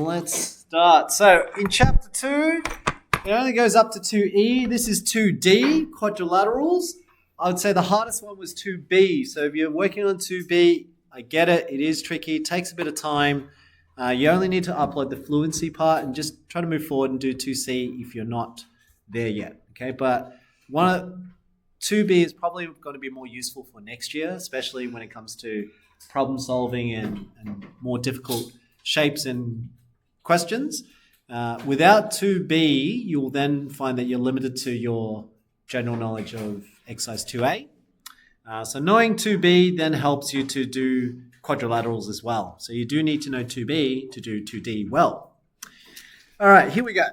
let's start. So in chapter 2, it only goes up to 2E. This is 2D, quadrilaterals. I would say the hardest one was 2B. So if you're working on 2B, I get it. It is tricky. It takes a bit of time. You only need to upload the fluency part and just try to move forward and do 2C if you're not there yet. Okay, but 2B is probably going to be more useful for next year, especially when it comes to problem solving and more difficult shapes and questions. Without 2B, you'll then find that you're limited to your general knowledge of exercise 2A. So knowing 2B then helps you to do quadrilaterals as well. So you do need to know 2B to do 2D well. All right, here we go.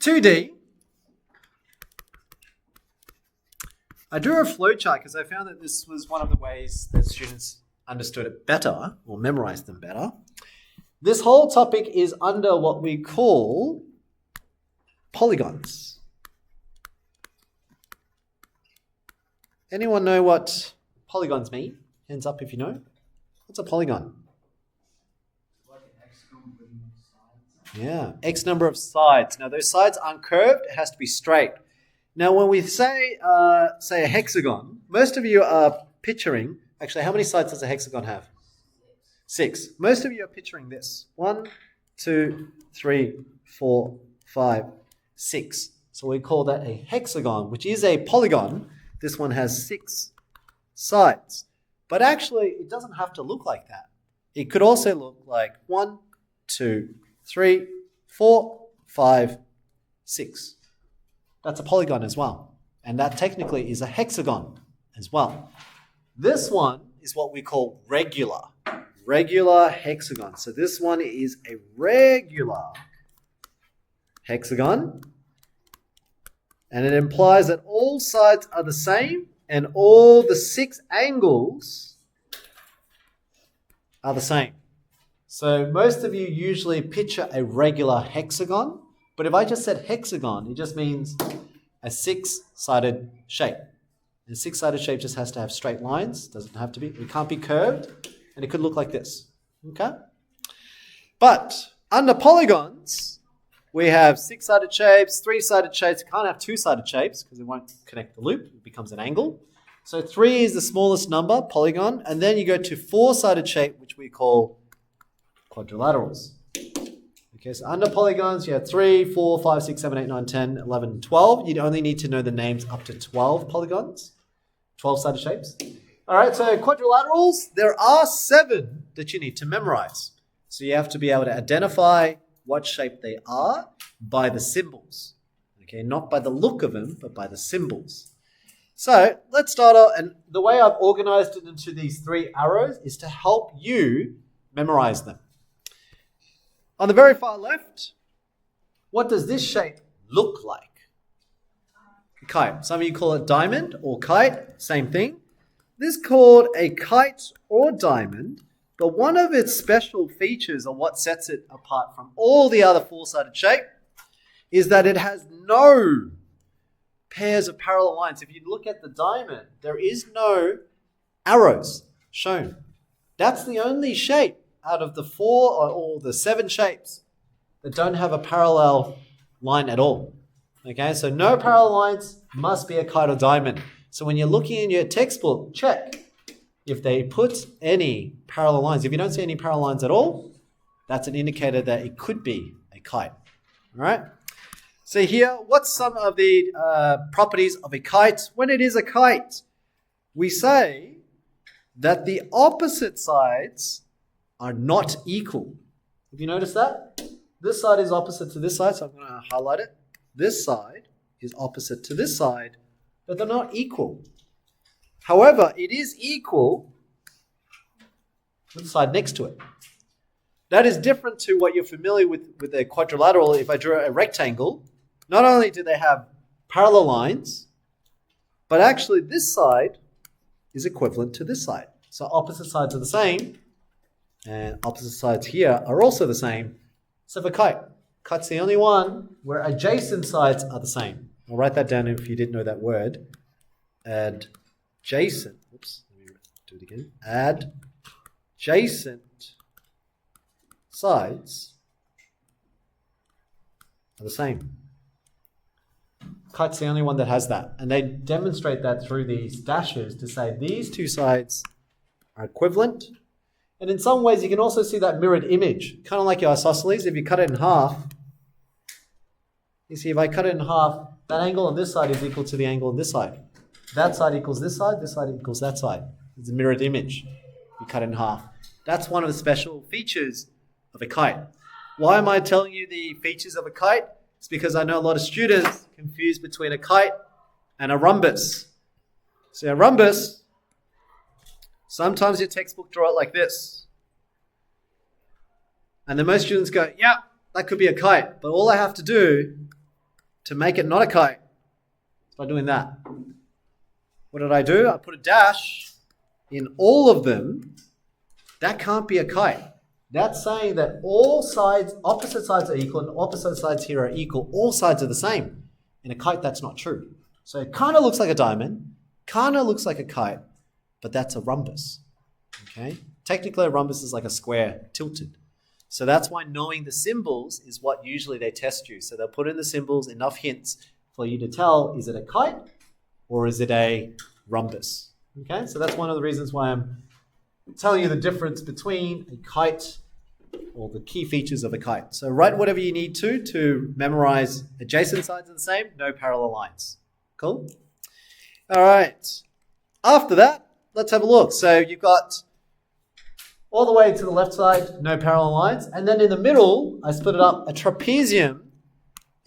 2D. I drew a flowchart because I found that this was one of the ways that students understood it better or memorized them better. This whole topic is under what we call polygons. Anyone know what polygons mean? Hands up if you know. What's a polygon? Like an hexagon with sides. Yeah, X number of sides. Now those sides aren't curved, it has to be straight. Now when we say a hexagon, most of you are picturing, actually how many sides does a hexagon have? 6. Most of you are picturing this. 1, 2, 3, 4, 5, 6. So we call that a hexagon, which is a polygon. This one has 6 sides. But actually, it doesn't have to look like that. It could also look like 1, 2, 3, 4, 5, 6. That's a polygon as well. And that technically is a hexagon as well. This one is what we call regular. Regular hexagon. So this one is a regular hexagon. And it implies that all sides are the same and all the 6 angles are the same. So most of you usually picture a regular hexagon. But if I just said hexagon, it just means a 6-sided shape. And a 6-sided shape just has to have straight lines. Doesn't have to be. It can't be curved. And it could look like this. Okay? But under polygons, we have 6-sided shapes, 3-sided shapes. You can't have 2-sided shapes because it won't connect the loop. It becomes an angle. So 3 is the smallest number, polygon. And then you go to 4-sided shape, which we call quadrilaterals. Okay, so under polygons, you have 3, 4, 5, 6, 7, 8, 9, 10, 11, 12. You'd only need to know the names up to 12 polygons, 12-sided shapes. All right, so quadrilaterals, there are 7 that you need to memorize. So you have to be able to identify what shape they are by the symbols. Okay, not by the look of them, but by the symbols. So let's start off, and the way I've organized it into these 3 arrows is to help you memorize them. On the very far left, what does this shape look like? A kite. Some of you call it diamond or kite, same thing. This is called a kite or diamond, but one of its special features, or what sets it apart from all the other 4-sided shape, is that it has no pairs of parallel lines. If you look at the diamond, there is no arrows shown. That's the only shape out of the 4 or the 7 shapes that don't have a parallel line at all. Okay, so no parallel lines, must be a kite or diamond. So when you're looking in your textbook, check if they put any parallel lines. If you don't see any parallel lines at all, that's an indicator that it could be a kite. All right. So here, what's some of the properties of a kite? When it is a kite, we say that the opposite sides are not equal. Have you noticed that? This side is opposite to this side, so I'm going to highlight it. This side is opposite to this side, but they're not equal. However, it is equal with the side next to it. That is different to what you're familiar with a quadrilateral. If I draw a rectangle, not only do they have parallel lines, but actually this side is equivalent to this side. So opposite sides are the same, and opposite sides here are also the same, except for kite. Kite's the only one where adjacent sides are the same. I'll write that down if you didn't know that word. Adjacent. Oops, let me do it again. Adjacent sides are the same. Kite's the only one that has that. And they demonstrate that through these dashes to say these two sides are equivalent. And in some ways, you can also see that mirrored image, kind of like your isosceles. If you cut it in half, you see if I cut it in half, that angle on this side is equal to the angle on this side. That side equals this side equals that side. It's a mirrored image. You cut it in half. That's one of the special features of a kite. Why am I telling you the features of a kite? It's because I know a lot of students confuse between a kite and a rhombus. So a rhombus, sometimes your textbook draw it like this. And then most students go, yeah, that could be a kite. But all I have to do to make it not a kite is by doing that. What did I do? I put a dash in all of them. That can't be a kite. That's saying that all sides, opposite sides are equal, and opposite sides here are equal. All sides are the same. In a kite, that's not true. So it kind of looks like a diamond, kind of looks like a kite, but that's a rhombus. Okay? Technically, a rhombus is like a square tilted. So that's why knowing the symbols is what usually they test you. So they'll put in the symbols, enough hints for you to tell, is it a kite or is it a rhombus? Okay? So that's one of the reasons why I'm telling you the difference between a kite or the key features of a kite. So write whatever you need to memorize adjacent sides are the same, no parallel lines. Cool? All right. After that, let's have a look. So you've got all the way to the left side, no parallel lines. And then in the middle, I split it up. A trapezium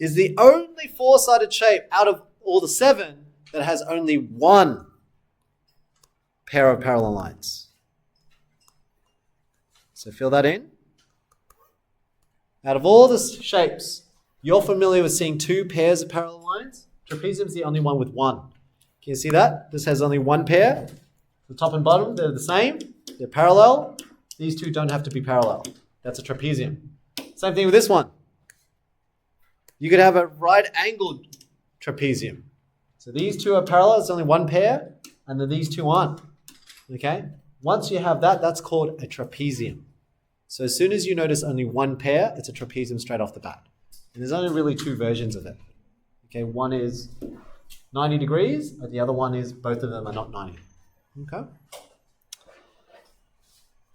is the only four-sided shape out of all the 7 that has only one pair of parallel lines. So fill that in. Out of all the shapes, you're familiar with seeing 2 pairs of parallel lines. Trapezium is the only one with one. Can you see that? This has only one pair. The top and bottom, they're the same. They're parallel. These 2 don't have to be parallel. That's a trapezium. Same thing with this one. You could have a right-angled trapezium. So these 2 are parallel. It's only one pair. And then these 2 aren't. Okay? Once you have that, that's called a trapezium. So as soon as you notice only one pair, it's a trapezium straight off the bat. And there's only really 2 versions of it. Okay, one is 90 degrees, and the other one is both of them are not 90. Okay?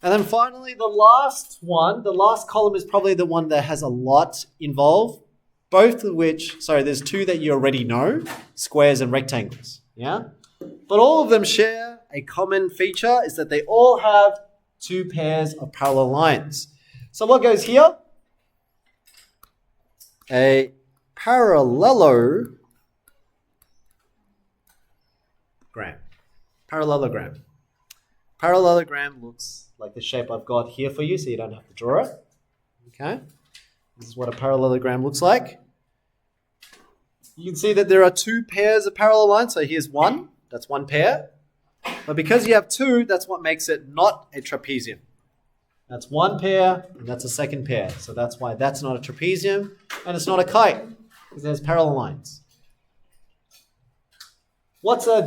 And then finally, the last one, the last column is probably the one that has a lot involved, both of which, sorry, there's 2 that you already know, squares and rectangles. Yeah? But all of them share a common feature is that they all have 2 pairs of parallel lines. So what goes here? A parallelogram. Parallelogram. Parallelogram looks like the shape I've got here for you, so you don't have to draw it. Okay? This is what a parallelogram looks like. You can see that there are 2 pairs of parallel lines. So here's one. That's one pair. But because you have 2, that's what makes it not a trapezium. That's one pair, and that's a second pair. So that's why that's not a trapezium, and it's not a kite, because there's parallel lines. What's a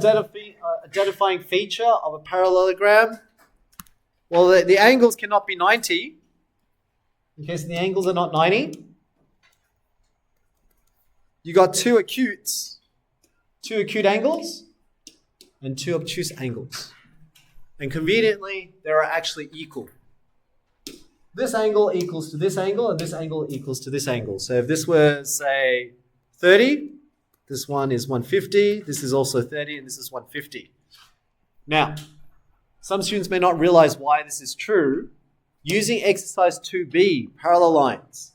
identifying feature of a parallelogram? Well, the angles cannot be 90. Okay, so the angles are not 90. You got 2 acutes, 2 acute angles, and 2 obtuse angles. And conveniently, they are actually equal. This angle equals to this angle, and this angle equals to this angle. So if this was, say, 30, this one is 150, this is also 30, and this is 150. Now, some students may not realize why this is true. Using exercise 2b, parallel lines.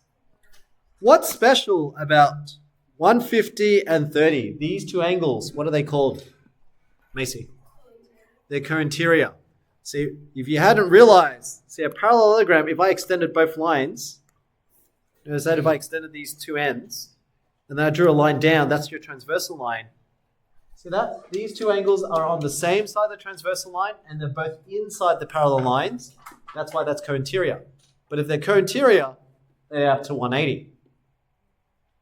What's special about 150 and 30? These 2 angles, what are they called? Macy? They're cointerior. See, if you hadn't realized, see a parallelogram, if I extended both lines, notice that if I extended these 2 ends, and then I drew a line down, that's your transversal line. See that? These 2 angles are on the same side of the transversal line, and they're both inside the parallel lines. That's why that's cointerior. But if they're cointerior, they're up to 180.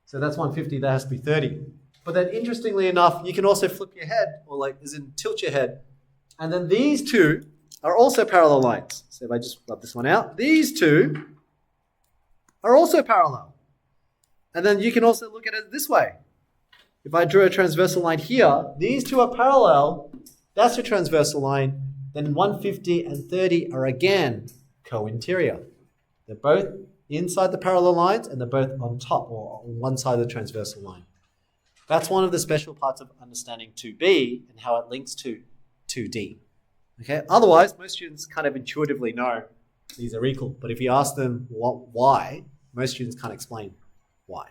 So that's 150, that has to be 30. But then interestingly enough, you can also flip your head, or like as in tilt your head. And then these 2 are also parallel lines. So if I just rub this one out, these 2 are also parallel. And then you can also look at it this way. If I drew a transversal line here, these two are parallel, that's your transversal line, then 150 and 30 are again co-interior. They're both inside the parallel lines and they're both on top or on one side of the transversal line. That's one of the special parts of understanding 2B and how it links to 2D. Okay. Otherwise, most students kind of intuitively know these are equal, but if you ask them why, most students can't explain why.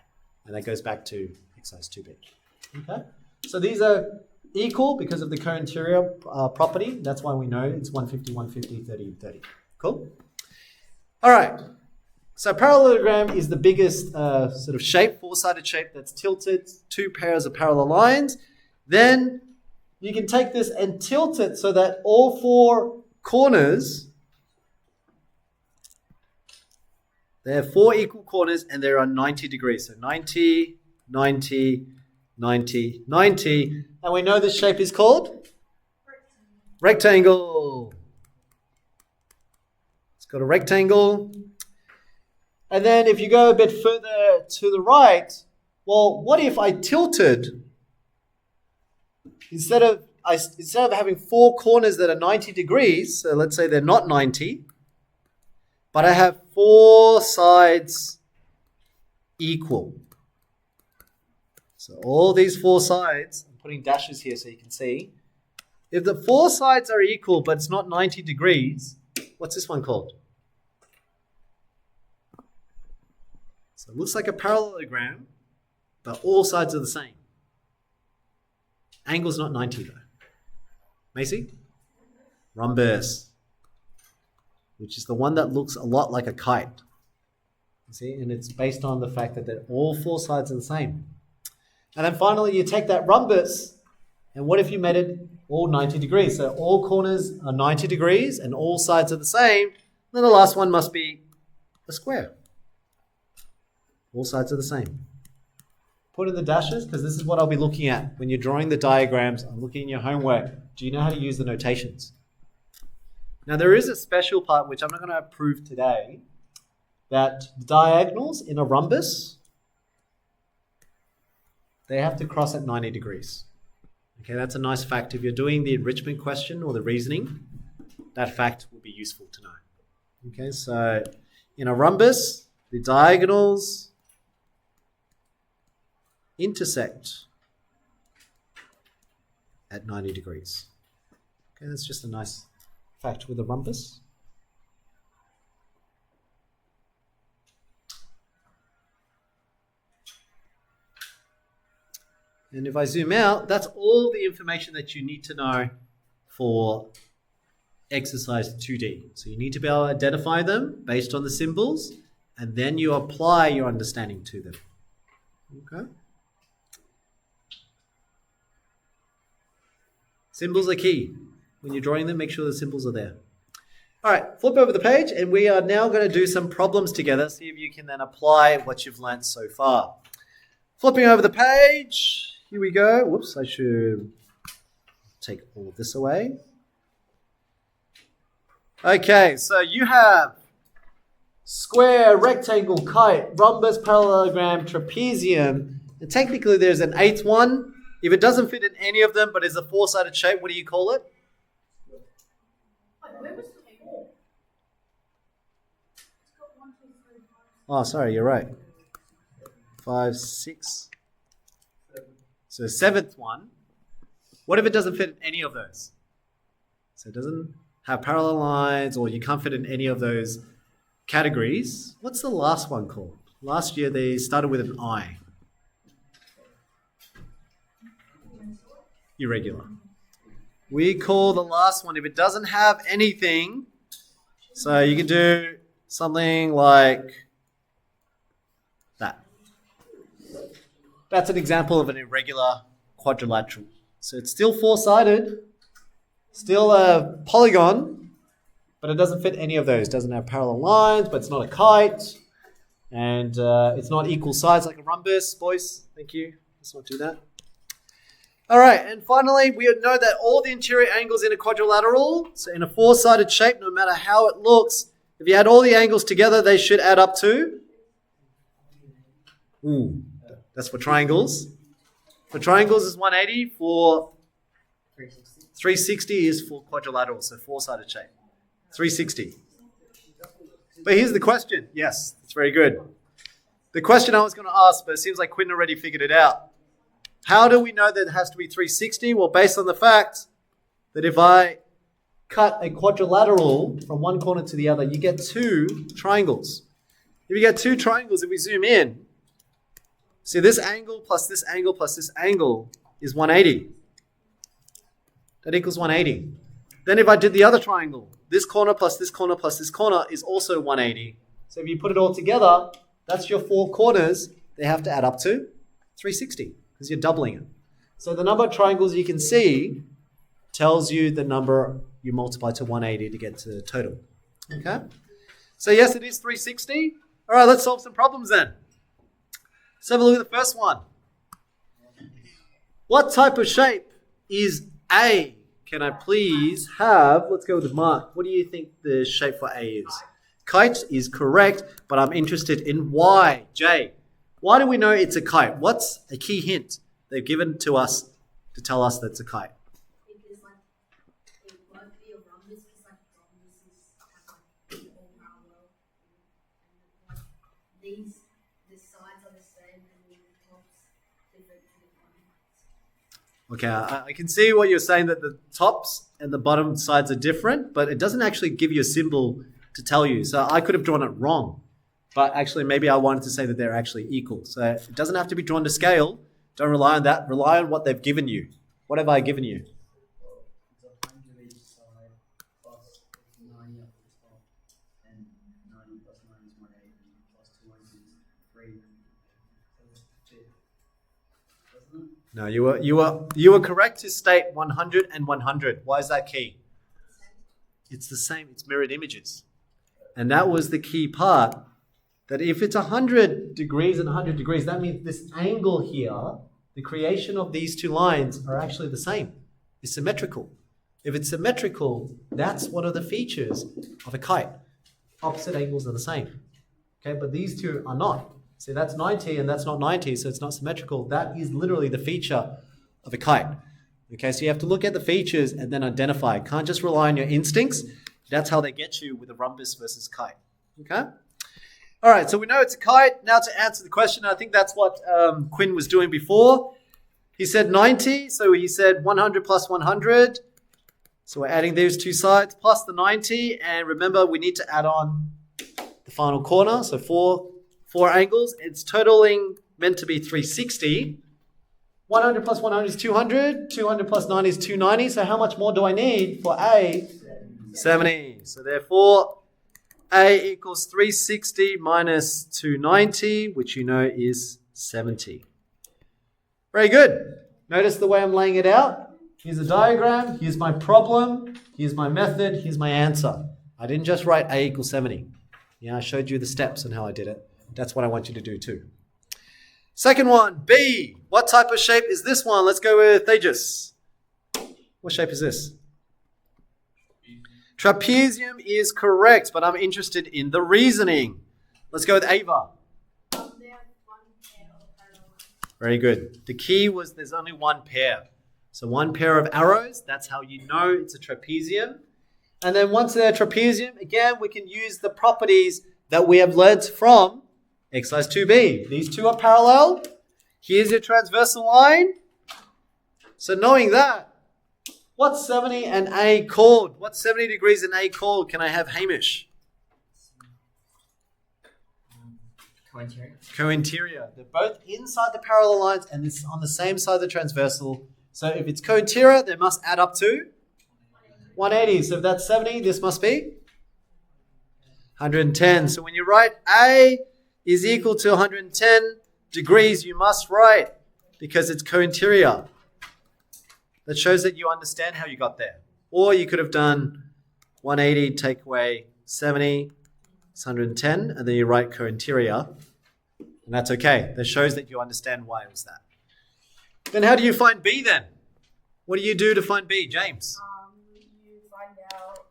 And that goes back to exercise 2B. Okay. So these are equal because of the co-interior property. That's why we know it's 150, 150, 30, 30. Cool? All right. So parallelogram is the biggest sort of shape, four-sided shape that's tilted, two pairs of parallel lines. Then you can take this and tilt it so that all four corners, they have four equal corners and they're on 90 degrees. So 90, 90, 90, 90. And we know this shape is called? Rectangle. It's got a rectangle. And then if you go a bit further to the right, well, what if I tilted, instead of having four corners that are 90 degrees, so let's say they're not 90, but I have four sides equal. So all these four sides, I'm putting dashes here so you can see. If the four sides are equal, but it's not 90 degrees, what's this one called? So it looks like a parallelogram, but all sides are the same. Angle's not 90 though. Macy? Rhombus, which is the one that looks a lot like a kite. You see, and it's based on the fact that all four sides are the same. And then finally, you take that rhombus, and what if you made it all 90 degrees? So all corners are 90 degrees, and all sides are the same. Then the last one must be a square. All sides are the same. Put in the dashes, because this is what I'll be looking at when you're drawing the diagrams. I'm looking in your homework. Do you know how to use the notations? Now, there is a special part, which I'm not going to prove today, that the diagonals in a rhombus, they have to cross at 90 degrees. Okay, that's a nice fact. If you're doing the enrichment question or the reasoning, that fact will be useful to know. Okay, so in a rhombus, the diagonals intersect at 90 degrees. Okay, that's just a nice fact with a rhombus. And if I zoom out, that's all the information that you need to know for exercise 2D. So you need to be able to identify them based on the symbols, and then you apply your understanding to them. Okay? Symbols are key. When you're drawing them, make sure the symbols are there. All right, flip over the page, and we are now going to do some problems together, see if you can then apply what you've learned so far. Flipping over the page, here we go. Whoops, I should take all of this away. Okay, so you have square, rectangle, kite, rhombus, parallelogram, trapezium, and technically there's an eighth one. If it doesn't fit in any of them, but is a four-sided shape, what do you call it? Oh, sorry, you're right. 5, 6. So seventh one. What if it doesn't fit in any of those? So it doesn't have parallel lines, or you can't fit in any of those categories. What's the last one called? Last year they started with an I. Irregular. We call the last one, if it doesn't have anything, so you can do something like that. That's an example of an irregular quadrilateral. So it's still four-sided, still a polygon, but it doesn't fit any of those. It doesn't have parallel lines, but it's not a kite, and it's not equal sides like a rhombus. Boys, thank you. Let's not do that. All right, and finally, we know that all the interior angles in a quadrilateral, so in a four-sided shape, no matter how it looks, if you add all the angles together, they should add up to Ooh, that's for triangles. For triangles is 180. For 360. 360 is for quadrilaterals, so four-sided shape. 360. But here's the question. Yes, that's very good. The question I was going to ask, but it seems like Quinn already figured it out. How do we know that it has to be 360? Well, based on the fact that if I cut a quadrilateral from one corner to the other, you get two triangles. If you get two triangles, if we zoom in, see this angle plus this angle plus this angle is 180. That equals 180. Then if I did the other triangle, this corner plus this corner plus this corner is also 180. So if you put it all together, that's your four corners. They have to add up to 360 because you're doubling it. So the number of triangles you can see tells you the number you multiply to 180 to get to the total. Okay? So yes, it is 360. All right, let's solve some problems then. Let's have a look at the first one. What type of shape is A? Can I please have, let's go with Mark. What do you think the shape for A is? Kite is correct, but I'm interested in Y. J. Why do we know it's a kite? What's a key hint they've given to us to tell us that's a kite? Because like it won't be a rhombus because like rhombuses have like all parallel and like these the sides are the same and the tops different to the bottom. Okay, I can see what you're saying, that the tops and the bottom sides are different, but it doesn't actually give you a symbol to tell you. So I could have drawn it wrong, but actually maybe I wanted to say that they're actually equal. So it doesn't have to be drawn to scale. Don't rely on that. Rely on what they've given you. What have I given you? It's 100 each side plus 90 up the top, and 90 plus 9 is 180 plus 200 is 3. Doesn't it? No, you were correct to state 100 and 100. Why is that key? It's the same. It's mirrored images. And that was the key part, that if it's 100 degrees and 100 degrees, that means this angle here, the creation of these two lines are actually the same. It's symmetrical. If it's symmetrical, that's one of the features of a kite. Opposite angles are the same. Okay, but these two are not. See, that's 90 and that's not 90, so it's not symmetrical. That is literally the feature of a kite. Okay, so you have to look at the features and then identify. Can't just rely on your instincts. That's how they get you with a rhombus versus kite. Okay? All right, so we know it's a kite. Now to answer the question, I think that's what Quinn was doing before. He said 90, so he said 100 plus 100. So we're adding these two sides plus the 90. And remember, we need to add on the final corner. So four angles. It's totaling meant to be 360. 100 plus 100 is 200. 200 plus 90 is 290. So how much more do I need for A? 70. So therefore, A equals 360 minus 290, which you know is 70. Very good. Notice the way I'm laying it out. Here's a diagram. Here's my problem. Here's my method. Here's my answer. I didn't just write A equals 70. Yeah, I showed you the steps and how I did it. That's what I want you to do too. Second one, B. What type of shape is this one? Let's go with Thejus. What shape is this? Trapezium is correct, but I'm interested in the reasoning. Let's go with Ava. Very good. The key was there's only one pair. So one pair of arrows, that's how you know it's a trapezium. And then once they're a trapezium, again, we can use the properties that we have learned from exercise 2b. These two are parallel. Here's your transversal line. So knowing that, what's 70 and A called? What's 70 degrees and A called? Can I have Hamish? Co-interior. Co-interior. They're both inside the parallel lines and it's on the same side of the transversal. So if it's co-interior, they must add up to 180. So if that's 70, this must be 110. So when you write A is equal to 110 degrees, you must write because it's co-interior. That shows that you understand how you got there. Or you could have done 180 take away 70, it's 110, and then you write co-interior. And that's okay. That shows that you understand why it was that. Then how do you find B then? What do you do to find B, James? You find out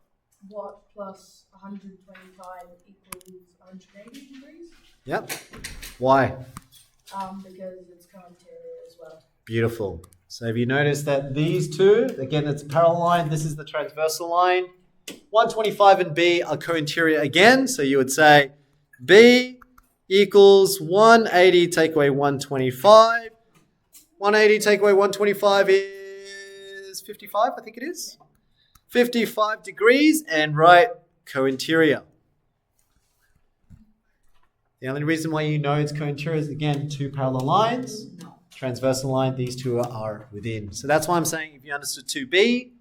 what plus 125 equals 180 degrees. Yep. Why? Because it's co-interior as well. Beautiful. So if you notice that these two, again, it's a parallel line. This is the transversal line. 125 and B are co-interior again. So you would say B equals 180 take away 125. 180 take away 125 is 55, I think it is. 55 degrees and write co-interior. The only reason why you know it's co-interior is, again, two parallel lines. Transversal line, these two are within. So that's why I'm saying if you understood 2B,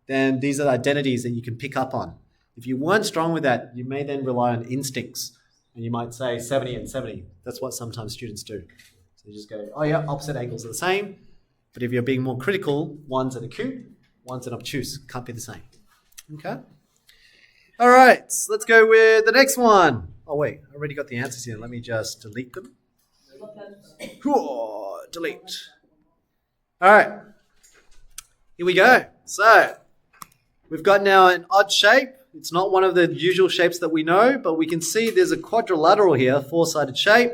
then these are the identities that you can pick up on. If you weren't strong with that, you may then rely on instincts. And you might say 70 and 70. That's what sometimes students do. So you just go, oh yeah, opposite angles are the same. But if you're being more critical, one's an acute, one's an obtuse. Can't be the same. Okay? All right, so let's go with the next one. Oh wait, I already got the answers here. Let me just delete them. Delete. All right, here we go. So we've got now an odd shape. It's not one of the usual shapes that we know, but we can see there's a quadrilateral here, four-sided shape.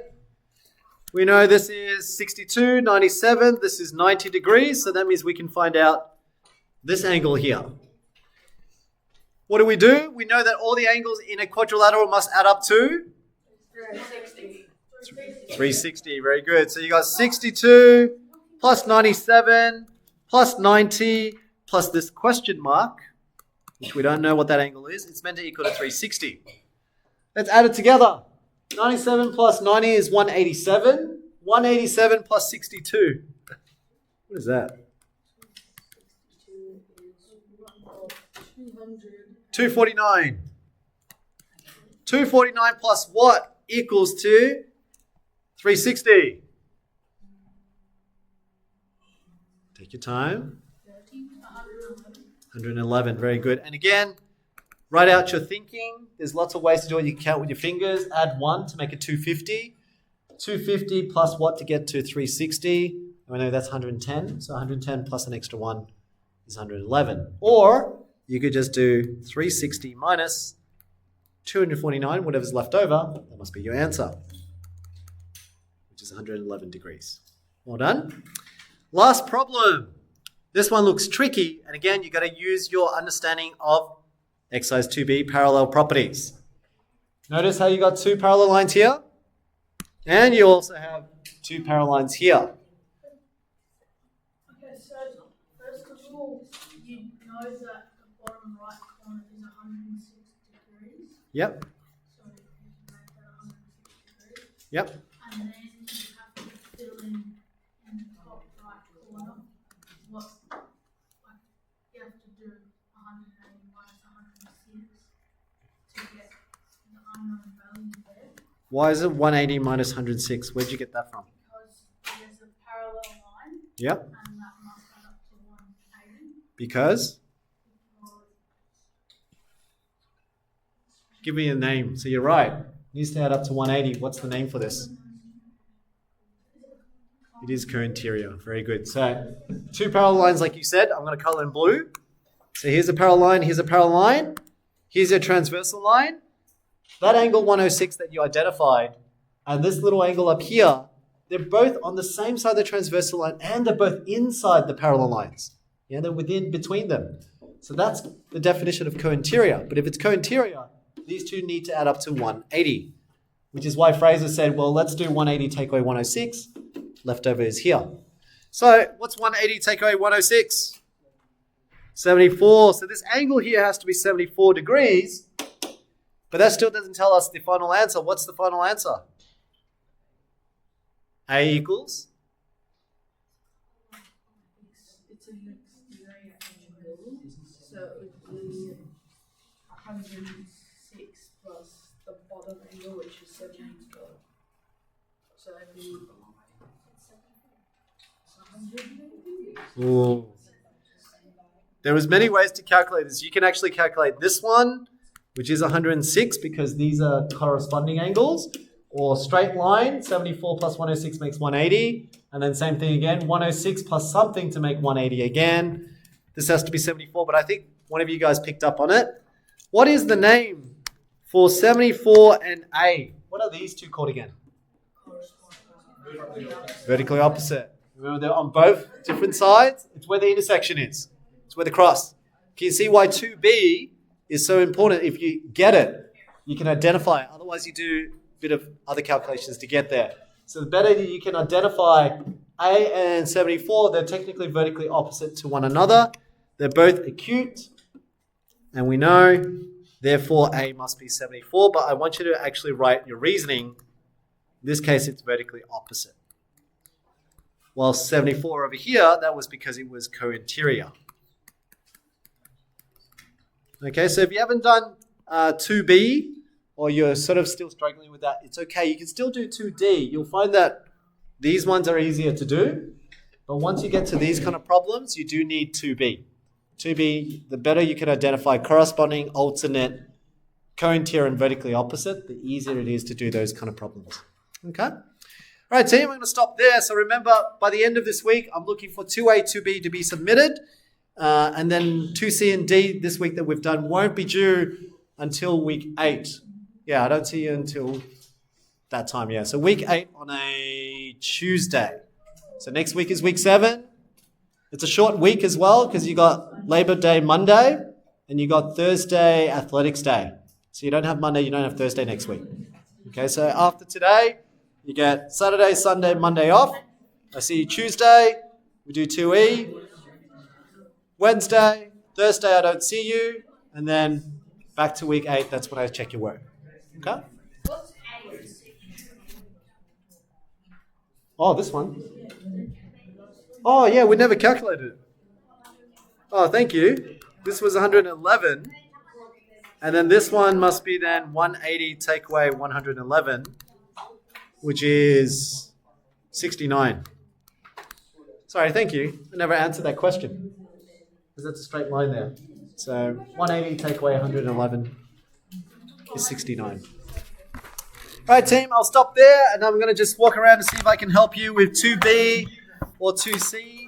We know this is 62, 97. This is 90 degrees, so that means we can find out this angle here. What do? We know that all the angles in a quadrilateral must add up to 360. Very good. So you got 62 plus 97 plus 90 plus this question mark, which we don't know what that angle is. It's meant to equal to 360. Let's add it together. 97 plus 90 is 187. 187 plus 62. What is that? 249. 249 plus what equals to 360? Take your time. 111. Very good. And again, write out your thinking. There's lots of ways to do it. You can count with your fingers. Add 1 to make it 250. 250 plus what to get to 360? I know that's 110. So 110 plus an extra 1 is 111. Or you could just do 360 minus 249, whatever's left over. That must be your answer, which is 111 degrees. Well done. Last problem. This one looks tricky. And again, you've got to use your understanding of exercise 2B parallel properties. Notice how you got two parallel lines here. And you also have two parallel lines here. Okay, so first of all, you know that the bottom right corner is 106 degrees. Yep. So you can make that 106 degrees. Yep. And then you have to fill in the top right corner what you have to do 180 minus 106 to get the unknown value there. Why is it 180 minus 106? Where'd you get that from? Because there's a parallel line. Yep. And that must add up to 180. Because? Give me a name. So you're right. It needs to add up to 180. What's the name for this? It is co-interior. Very good. So two parallel lines, like you said, I'm going to color in blue. So here's a parallel line, here's a parallel line. Here's your transversal line. That angle 106 that you identified and this little angle up here, they're both on the same side of the transversal line and they're both inside the parallel lines. Yeah, they're between them. So that's the definition of co-interior. But if it's co-interior, these two need to add up to 180, which is why Fraser said, well, let's do 180 take away 106. Leftover is here. So what's 180 take away 106? 74. So this angle here has to be 74 degrees. But that still doesn't tell us the final answer. What's the final answer? A equals? It's an exterior angle, so it would be 106 plus the bottom angle, which is 74. So it'd be 100. Ooh. There was many ways to calculate this. You can actually calculate this one, which is 106 because these are corresponding angles, or straight line, 74 plus 106 makes 180, and then same thing again, 106 plus something to make 180 again. This has to be 74, but I think one of you guys picked up on it. What is the name for 74 and A? What are these two called again? Vertically opposite. Remember they're on both different sides? It's where the intersection is. It's where the cross. Can you see why 2b is so important? If you get it, you can identify it. Otherwise, you do a bit of other calculations to get there. So the better you can identify A and 74, they're technically vertically opposite to one another. They're both acute. And we know, therefore, A must be 74. But I want you to actually write your reasoning. In this case, it's vertically opposite. While 74 over here, that was because it was co-interior. Okay, so if you haven't done 2b, or you're sort of still struggling with that, it's okay. You can still do 2d. You'll find that these ones are easier to do. But once you get to these kind of problems, you do need 2b. 2b, the better you can identify corresponding, alternate, co-interior, and vertically opposite, the easier it is to do those kind of problems. Okay? All right, team, I'm going to stop there. So remember, by the end of this week, I'm looking for 2A, 2B to be submitted. And then 2C and D this week that we've done won't be due until week 8. Yeah, I don't see you until that time, yeah. So week 8 on a Tuesday. So next week is week 7. It's a short week as well because you got Labor Day Monday and you got Thursday Athletics Day. So you don't have Monday, you don't have Thursday next week. Okay, so after today, you get Saturday, Sunday, Monday off. I see you Tuesday, we do 2E. Wednesday, Thursday, I don't see you. And then back to week 8, that's when I check your work. Okay? Oh, this one. Oh, yeah, we never calculated it. Oh, thank you. This was 111. And then this one must be then 180 take away 111, which is 69. Sorry, thank you. I never answered that question because that's a straight line there. So 180 take away 111 is 69. All right, team, I'll stop there and I'm going to just walk around to see if I can help you with 2B or 2C.